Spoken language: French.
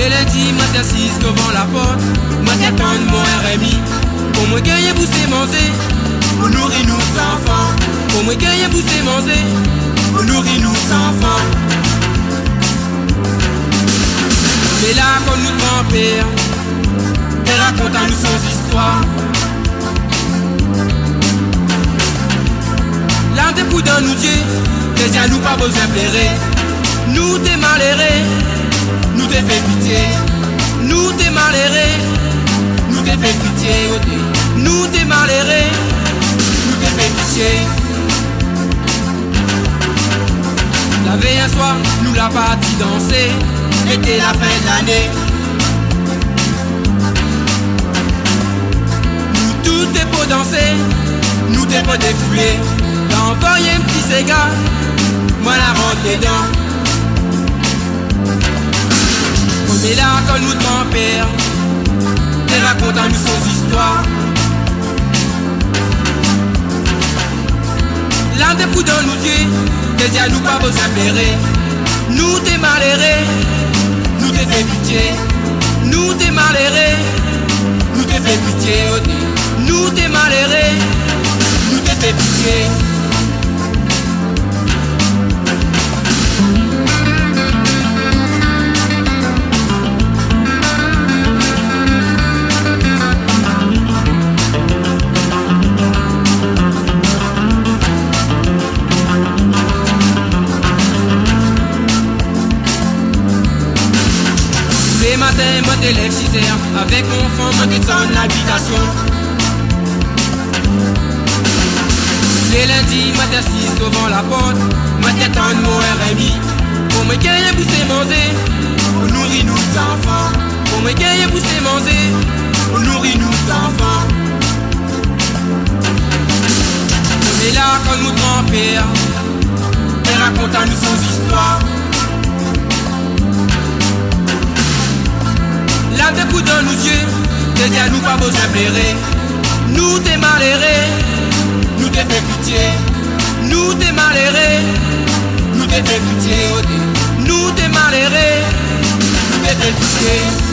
Les lundis, moi t'assis devant la porte, moi t'attends mon RMI. Pour moi gagner pousser manger, pour nourrir nos enfants. Pour moi gagner pousser manger, pour nourrir nos enfants. Mais là comme nous grand-père, elle raconte à nous son histoire. L'un des coups dans nous Dieu, déjà nous pas besoin de pleurer. Nous t'es malheureux, nous t'es fait pitié. Nous t'es malheureux, nous t'es fait pitié. Nous t'es malheureux, nous t'es fait pitié. La veille un soir, nous l'a parti danser. C'était la fin de l'année. Nous tout t'es pour danser, nous t'es pour défouler. T'as envoyé un petit cigare, moi la rentre dedans. On est là quand nous grand-père, elle raconte à nous son histoire. L'un des coups dans nous Dieu, déjà nous pas besoin de pleurer. Nous t'es malheureux, nous t'es fait pitié. Nous t'es malheureux, nous t'es fait pitié. Nous t'es malheureux, nous t'es fait pitié. Les matins, moi t'élève 6 heures. Avec mon enfant, moi t'étends l'habitation. Les lundis, moi t'assis devant la porte. Moi t'étends mon RMI. Pour me gagner pousser manger, pour nourrir nos enfants. Pour me gagner pousser manger, pour nourrir nos enfants. On est là comme notre grand-père, elle raconte à nous son histoire. Là des coups dans nos yeux, déjà nous pas besoin de pleurer. Nous t'es malheureux, nous t'es fait pitié. Nous t'es malheureux, nous t'es fait pitié. Nous t'es malheureux, nous t'es fait pitié.